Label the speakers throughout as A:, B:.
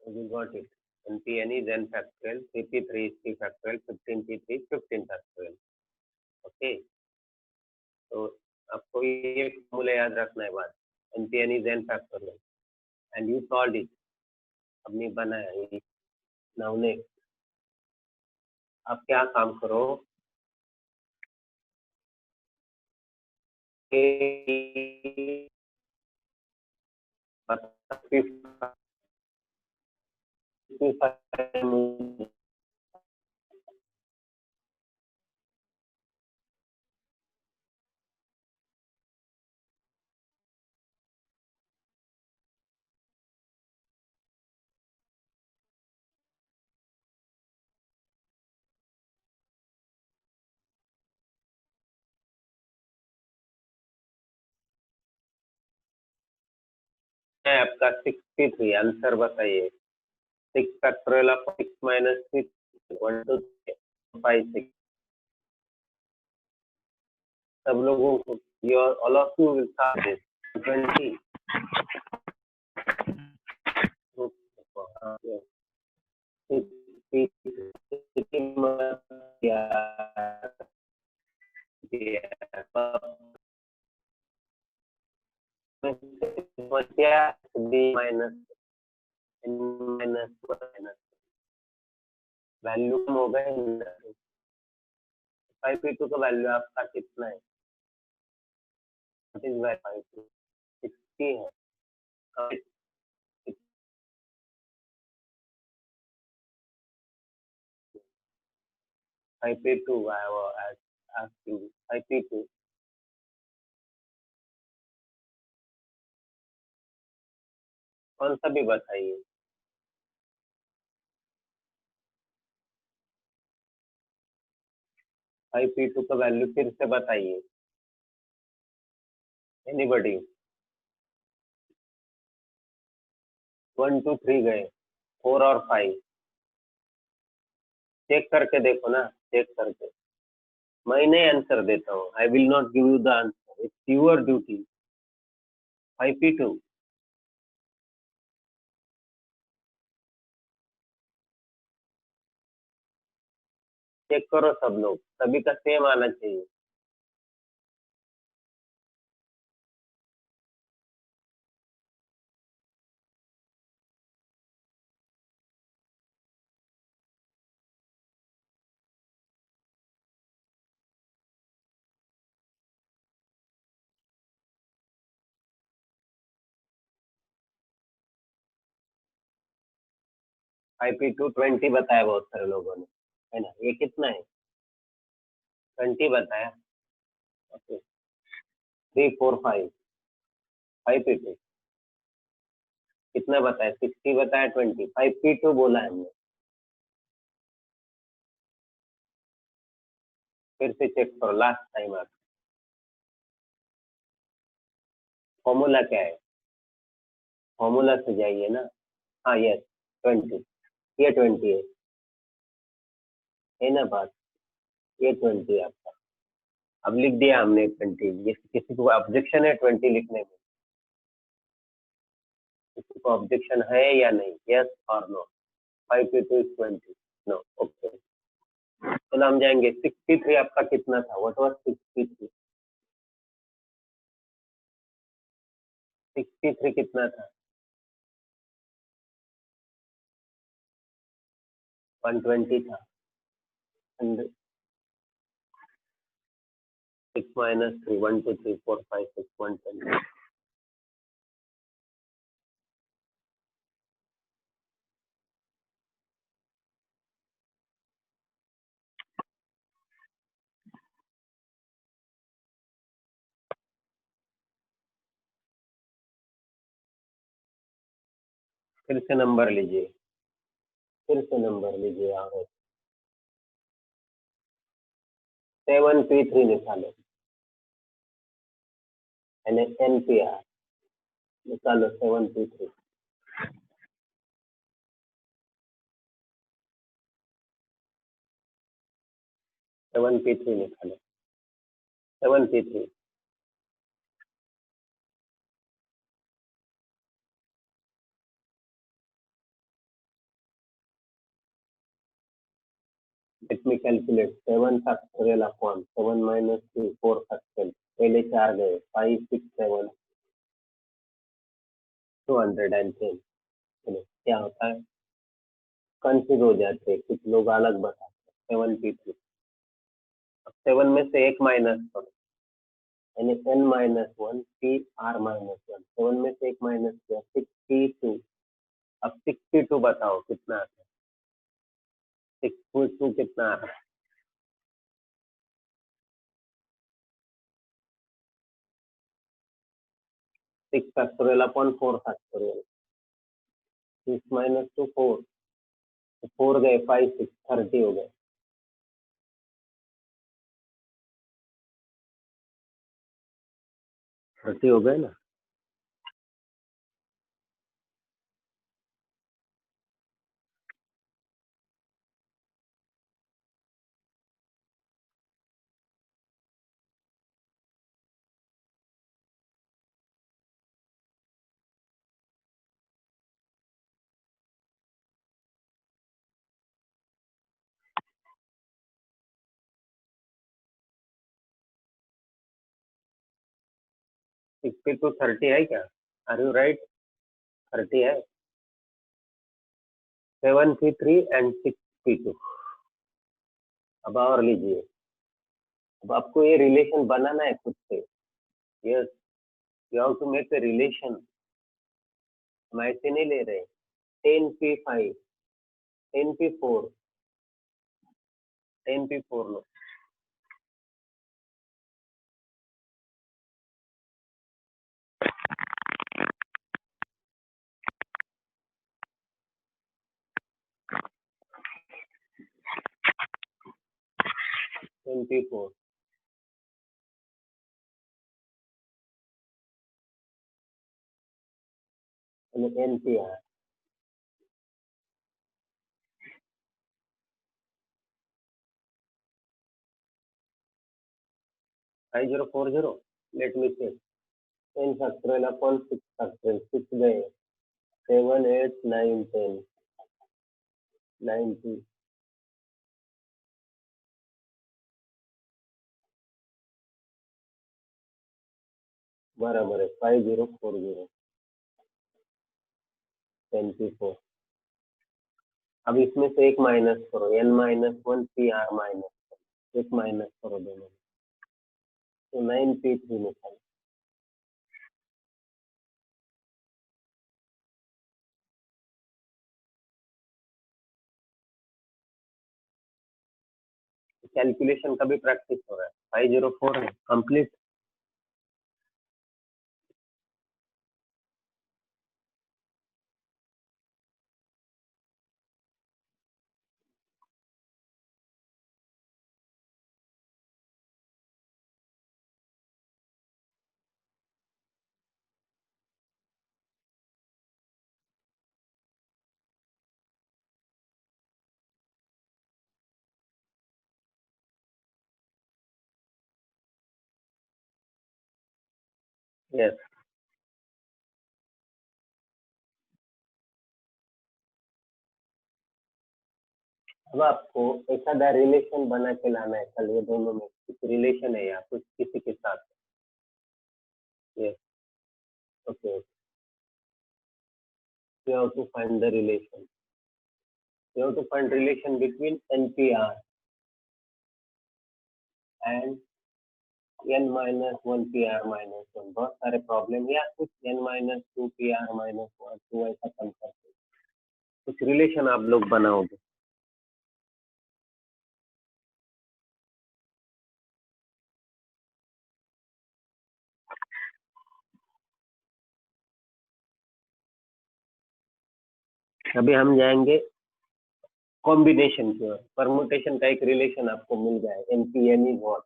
A: We got it. NPN is n factorial, CP3 is p factorial, 15p3 is 15 factorial. Okay, तो आपको ये formula याद रखना है बात. NPN is n factorial and you solved it. हमने बनाया ये. Now next, आप क्या काम करो, आपका 63 आंसर बताइए. 6 factorial of 6 minus 6, 1 2 3 5 6. सब लोगों को, your all of you will start this 20. Value कम होगा. 5p2 का वैल्यू आपका कितना है? 60 है. 5p2 I was asking 5p2. कौन सा भी बताइए. 5p2 का वैल्यू फिर से बताइए. एनीबडी? 1 2 3 गए, 4 और 5 चेक करके देखो ना, चेक करके। मैं नहीं आंसर देता हूँ, I will not give you the answer, it's your duty. 5p2 check करो सब लोग, सभी का सेम आना चाहिए। फाइव पी टू 20 बताया बहुत सारे लोगों ने, है ना। ये कितना है? 20 बताया। ओके, 3 4 5, 5p2 कितना बताया? 60 बताया, 20, 5p2 बोला है हमने। फिर से चेक करो लास्ट टाइम आप। फॉर्मूला क्या है? फॉर्मूला से जाइए ना। हाँ यस, 20, ये 20 है ना बात, ये 20 है आपका। अब लिख दिया हमने 20, ये किसी को ऑब्जेक्शन है 20 लिखने में? किसी को ऑब्जेक्शन है या नहीं? यस और no? 5p2 is 20, no, okay. चलो हम जाएंगे 63, आपका कितना था? What was 63? 63 कितना था? 120 था। And 6 minus 3, 1 2 3 4 5 6, 120। फिर से नंबर लीजिए, फिर से नंबर लीजिए। और 7p3 निकालो, यानी NPR निकालो। 7p3, 7p3 निकालो, 7p3। Let me calculate. 7 factorial upon 7 minus 3, 4 factorial. पहले 4 गए, 5 6 7, 210। चलो क्या होता है, कंफ्यूज हो जाते हैं कुछ लोग, अलग बताते हैं। 7p3, अब 7 में से एक माइनस करो, यानी n-1 PR-1। 7 में से एक माइनस किया, 62। अब 62 बताओ कितना आता है? 62 कितना आता है? 6 फैक्टोरियल अपॉन 4 फैक्टोरियल। 6 minus 2 4, 4 गए, 5 6 30 हो गए। 30 हो गए ना। 62 30 है क्या? Are you right? 30 है। 7p3 and 6p2। अब और लीजिए। अब आपको ये रिलेशन बनाना है खुद से। Yes, you have to make a relation. हम ऐसे नहीं ले रहे। 10p5, 10p4, 10p4 लो। 10p4, यानी NPR। 5040, let me check. 10 factorial upon 6 factorial, 6 गए, 7 8 9 10 90, बराबर है 5040 24। अब इसमें से एक माइनस करो, n minus one P R minus, एक माइनस करो दोनों में, तो 9p3 निकल। कैलकुलेशन का भी प्रैक्टिस हो रहा है। 504 है कंप्लीट। यस, अब आपको एक आधा रिलेशन बना के लाना है कल, ये दोनों में कुछ रिलेशन है या कुछ किसी के साथ। Yes, okay, you have to find the relation. You have to find relation between NPR and n minus 1 PR minus 1। बहुत सारे प्रॉब्लम या कुछ n minus 2 PR minus 1 2 ऐसा कम करके कुछ रिलेशन आप लोग बनाओगे। अभी हम जाएंगे कॉम्बिनेशन की ओर। परमुटेशन का एक रिलेशन आपको मिल गया है, NPN is what,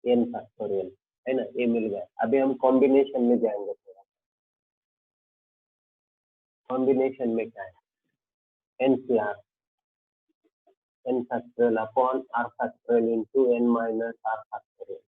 A: n factorial, है ना, ये मिल गया। अभी हम कॉम्बिनेशन में जाएंगे थोड़ा। कॉम्बिनेशन में क्या है, NCR n factorial upon r factorial into n minus r factorial।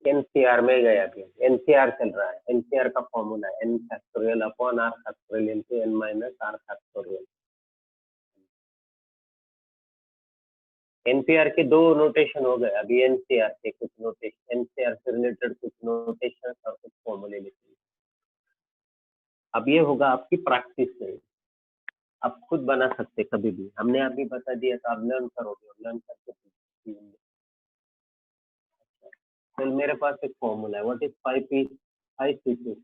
A: NCR में गया कि एनसीआर चल रहा है। एनसीआर का फॉर्मूला है n factorial upon r factorial into n minus r factorial. NPR के दो नोटेशन हो गए। अभी एनसीआर के कुछ नोटेशन, एनसीआर से रिलेटेड कुछ नोटेशन और कुछ फॉर्मूले लिखेंगे। अब ये होगा आपकी प्रैक्टिस से, आप खुद बना सकते कभी भी। हमने अभी बता दिया तो आप लर्न करोगे और लर्न करके सीखेंगे। तो मेरे पास एक फॉर्मूला है, व्हाट इज 5C2,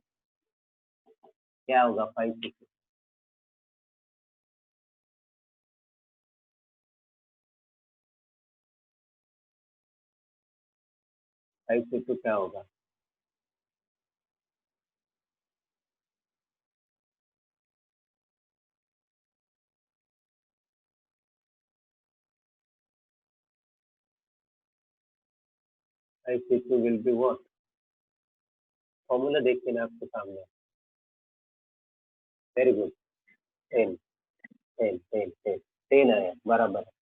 A: क्या होगा 5C2? 5C2 क्या होगा? IC2 will be what? Formula देखिए ना आपके सामने। वेरी गुड, 10 10 10 10 10 आया, बराबर है।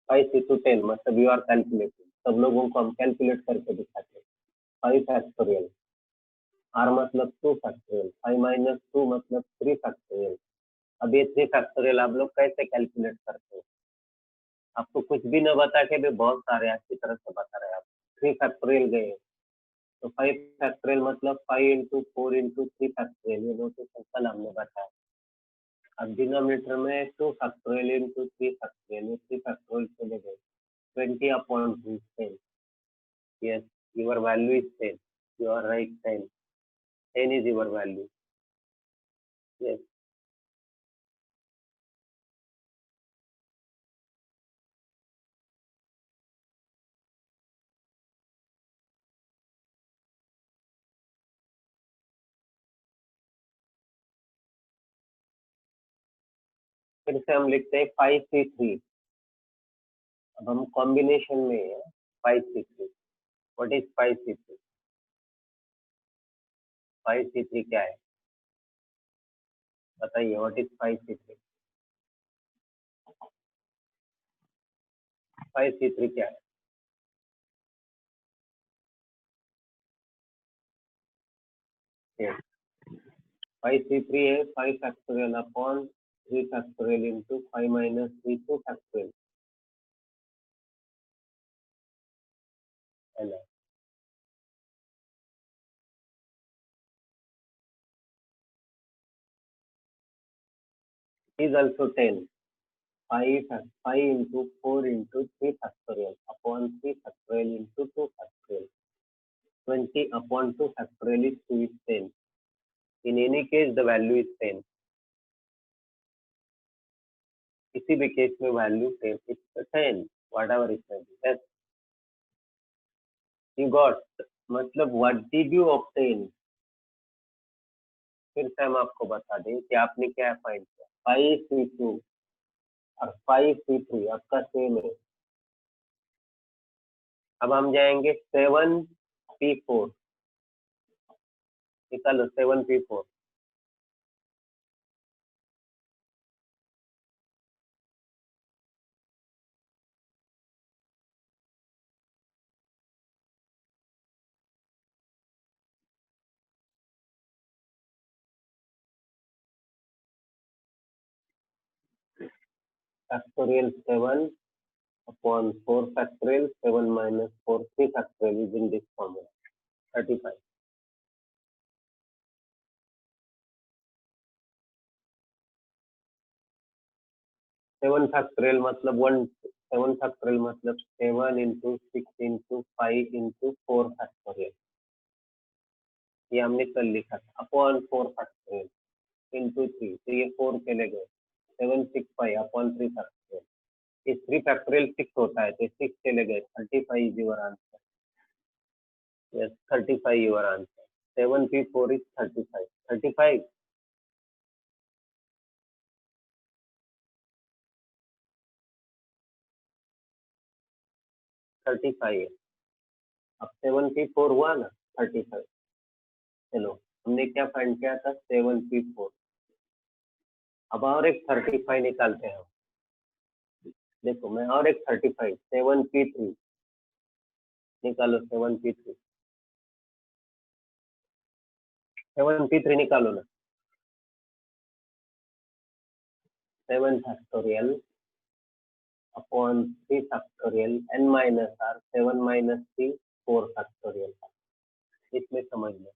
A: 5 into 10 मतलब यू आर कैलकुलेटिंग। सब लोगों को हम कैलकुलेट करके दिखाते हैं। 5 फैक्टोरियल, आर मतलब 2 फैक्टोरियल, 5 माइनस 2 मतलब 3 फैक्टोरियल। अब ये 3 फैक्टोरियल आप लोग कैसे कैलकुलेट करते हो? आपको कुछ भी न बता के भी बहुत सारे अच्छी तरह से बता रहे हैं आप। 3 फैक्टोरियल गए तो 5 फैक्टोरियल मतलब 5 इंटू 4 इंटू 3 फैक्टोरियल, ये नोटेशन कल हमने बताया। अब डिनोमिनेटर में 2 फैक्टोरियल इंटू 3 फैक्टोरियल, ये 3 फैक्टोरियल चले गए, 20 upon 2 10। Yes, your value is 10. You are right, 10. 10 is your value. Yes. फिर से हम लिखते हैं 5C3। अब हम कॉम्बिनेशन में है 5C3। What is 5C3? 5C3 क्या है बताइए, व्हाट इज 5C3? 5C3 क्या है? 5C3 है 5 factorial upon 3 factorial into 5 minus 3 2 factorial, है ना? is also 10 5 into 4 into 3 factorial upon 3 factorial into 2 factorial, 20 upon 2 factorial is 2 is 10. In any case the value is 10. किसी भी केस में value 10, it's 10 whatever it may be. Yes, you got, मतलब what did you obtain? फिर से हम आपको बता दें कि आपने क्या फाइंड किया। 5C2 और 5C3 आपका सेम है। अब हम जाएंगे 7P4, निकालो 7P4। Factorial 7 upon 4 factorial 7 minus 4 3 factorial is in this formula 35. 7 factorial मतलब 1, 7 factorial मतलब 7 into 6 into 5 into 4 factorial, ये हमने कल लिखा था, अपॉन 4 factorial into 3, तो ये 4 चले गए, 7 6 5 अपॉन 3 factorial, ये 3 factorial 6 होता है तो 6 चले गए, 35 is your answer. Yes, 35 your answer. 7P4 is 35. 35. 35 है। अब 7P4 हुआ ना 35। चलो हमने क्या फाइंड किया था 7P4। अब और एक 35 निकालते हैं हम। देखो मैं और एक 35 7P3 निकालो, 7P3 निकालो ना। 7 factorial upon 3 factorial n minus r 7 minus 3 4 factorial, इसमें समझ लो।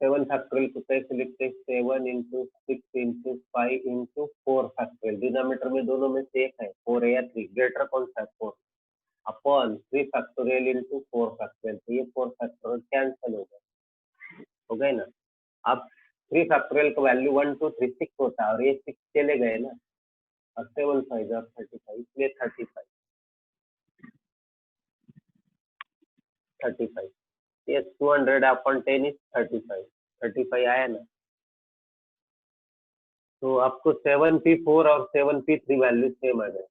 A: 7 फैक्टोरियल को कैसे लिखते हैं? 7 into 6 into 5 into 4 factorial, denominator में दोनों में से एक है, 4 है या 3, ग्रेटर कौन सा है? 4 अपॉन 3 फैक्टोरियल इंटू 4 फैक्टोरियल, तो ये 4 फैक्टोरियल कैंसिल हो गए ना। अब 3 फैक्टोरियल का वैल्यू 1 2 3 6 होता है और ये 6 चले गए ना, और 7 5 और 35, इसलिए 35। ये 200 अपॉन 10 इज 35 आया ना। तो आपको 7P4 और 7P3 वैल्यू सेम आ गए।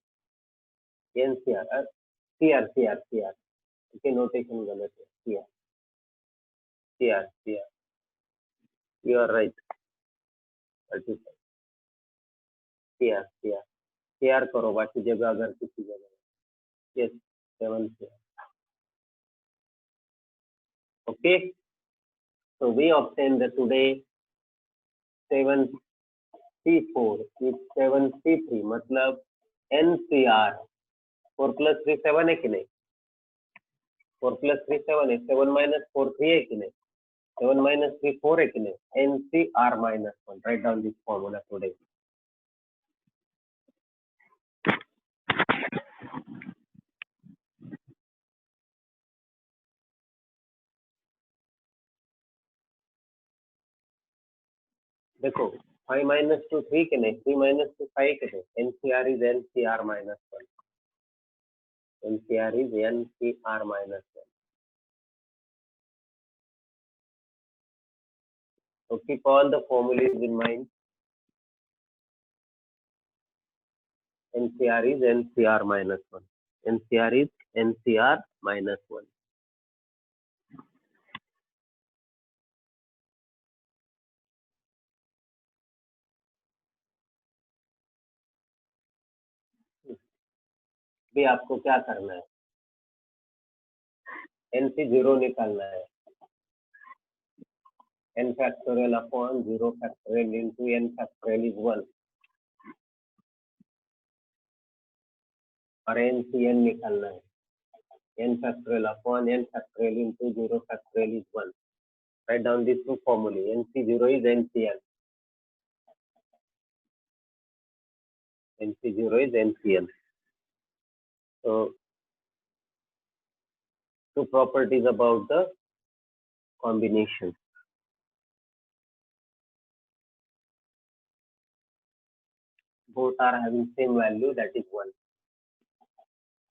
A: एनसीआर सीआर इसके नोटेशन गलत है। CR you are right. 35 CR करो, बाकी जगह अगर किसी जगह। Yes 7 CR. Okay, so we obtained the today 7C4 with 7C3 मतलब NCR 4 plus 3 7 है कि नहीं? 4 plus 3 7 है, 7 minus 4 3 है कि नहीं? 7 minus 3 4 है कि नहीं? NCR minus 1. Write down this formula today. देखो 5 minus 2 3 के नहीं, 3 minus 2 5 के नहीं, NCR is NCR minus 1. NCR is NCR minus 1. So keep all the formulas in mind. NCR is NCR minus 1. NCR is NCR minus 1. भी आपको क्या करना है, NC 0 निकालना है, n factorial upon 0 factorial into n factorial is 1 और NCN निकालना है, n factorial upon n factorial into 0 factorial is 1. Write down these two formulae. NC 0 is NCN. NC 0 is NCN. So, two properties about the combination. Both are having same value, that is 1.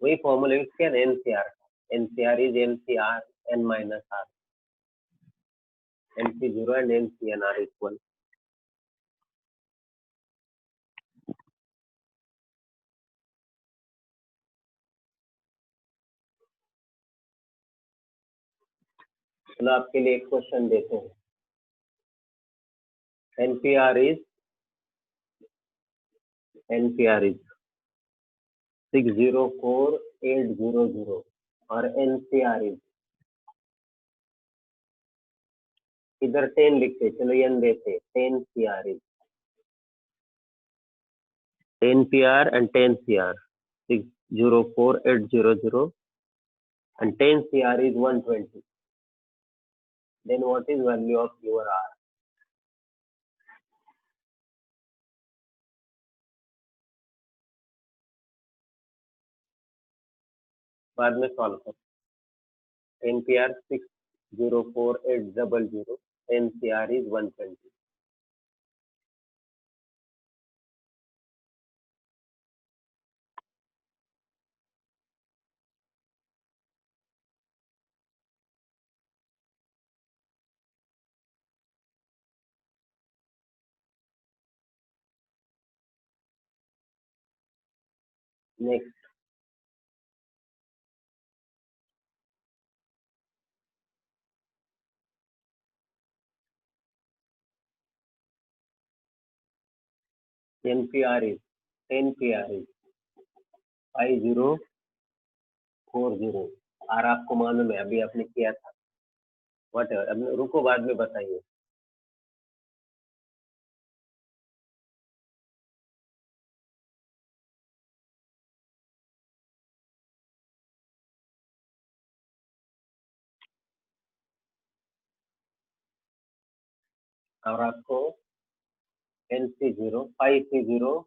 A: We formulate can NCR. NCR is NCR n minus R. NC 0 and NCN are equal. चलो आपके लिए एक question देते हैं. NPR is 604800 और NCR is इधर 10 लिखते, चलो n देते, 10 CR is 10 PR and 10 CR 604800 and 10 CR is 120. Then what is value of your R? बाद में सॉल्व कर. NPR 604800, NCR is 120. Next, NPR is 5040. R आपको मालूम है, अभी आपने किया था. Whatever, अब रुको, बाद में बताइए. और आपको NC0, 5C0,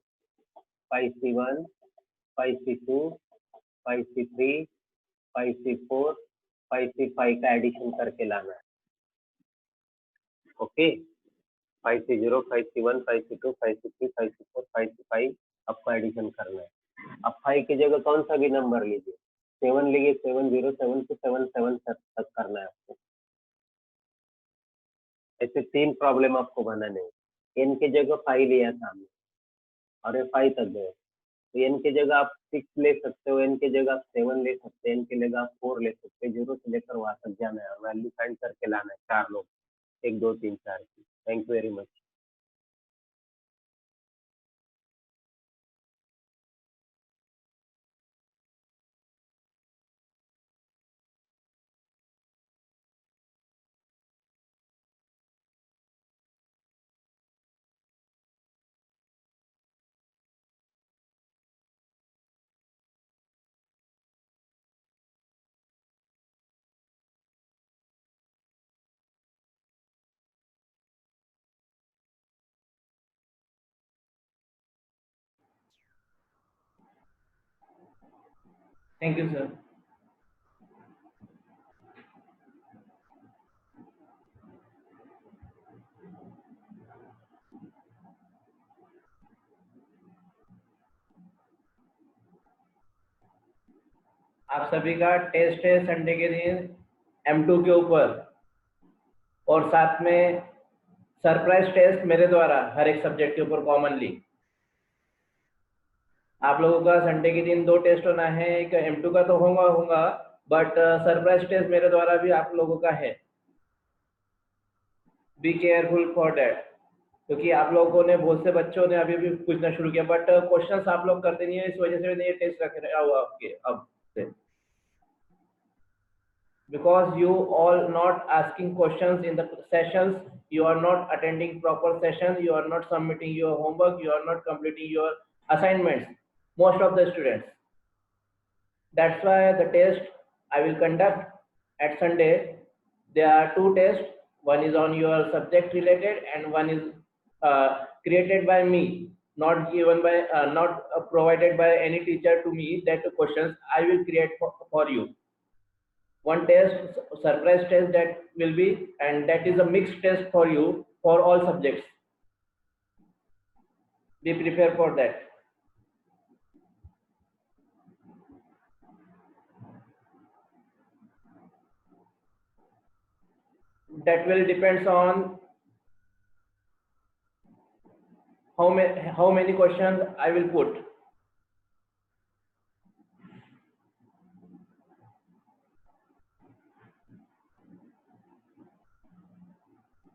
A: 5C1, 5C2, 5C3, 5C4, 5C5 का एडिशन करके लाना है. Okay, 5C0, 5C1, 5C2, 5C3, 5C4, 5C5 आपको एडिशन करना है. अब 5 की जगह कौन सा भी नंबर लीजिए, 7 लीजिए, 707 से 77 तक करना है आपको. ऐसे 3 प्रॉब्लम आपको बनाने हैं. n की जगह 5 लिया था हमने और ये 5 तक गए, तो n की जगह आप 6 ले सकते हो, n की जगह आप 7 ले सकते हैं, n की जगह आप 4 ले सकते हैं. 0 से लेकर वहां तक जाना है और वैल्यू फाइंड करके लाना है. 4 लोग, 1 2 3 4 की. Thank you very much.
B: Thank you sir. आप सभी का टेस्ट है संडे के दिन M2 के ऊपर, और साथ में सरप्राइज टेस्ट मेरे द्वारा हर एक सब्जेक्ट के ऊपर कॉमनली. आप लोगों का संडे के दिन 2 टेस्ट होना है, एक M2 का तो होगा, बट सरप्राइज टेस्ट मेरे द्वारा भी आप लोगों का है। बी केयरफुल फॉर दैट, क्योंकि आप लोगों ने, बहुत से बच्चों ने अभी भी पूछना शुरू किया, बट क्वेश्चंस आप लोग करते नहीं है, इस वजह से मैंने ये टेस्ट रख रहा हुआ आपके अब से। Because you all not asking questions in the sessions, you are not attending proper sessions, you are not submitting your homework, you are not completing your assignments, most of the students. That's why the test I will conduct at Sunday. There are 2 tests, one is on your subject related and one is created by me, not given by not provided by any teacher to me. That questions I will create for you. One test, surprise test, that will be, and that is a mixed test for you for all subjects. Be prepared for that. That will depends on how many questions I will put.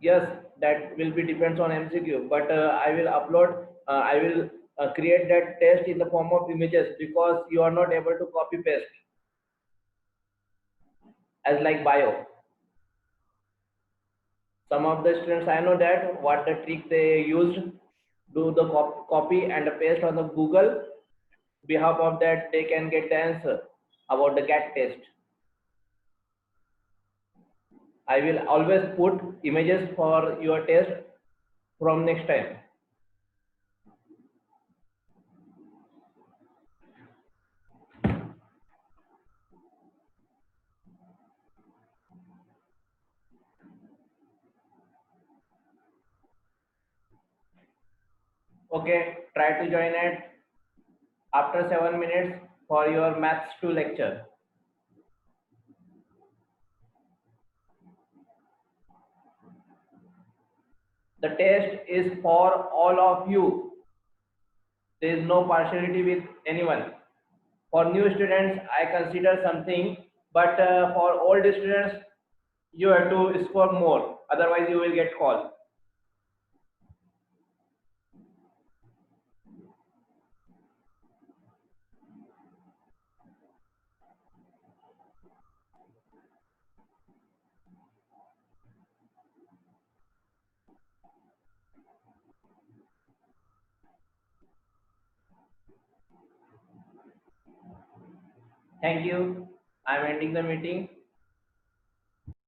B: Yes, that will be depends on MCQ, but I will upload, I will create that test in the form of images, because you are not able to copy paste as like bio. Some of the students, I know that what the trick they used, do the copy and paste on the Google. Behalf of that, they can get the answer about the GAT test. I will always put images for your test from next time. Okay, try to join it after 7 minutes for your maths 2 lecture. The test is for all of you. There is no partiality with anyone. For new students, I consider something, but for old students, you have to score more. Otherwise, you will get called. Thank you. I'm ending the meeting.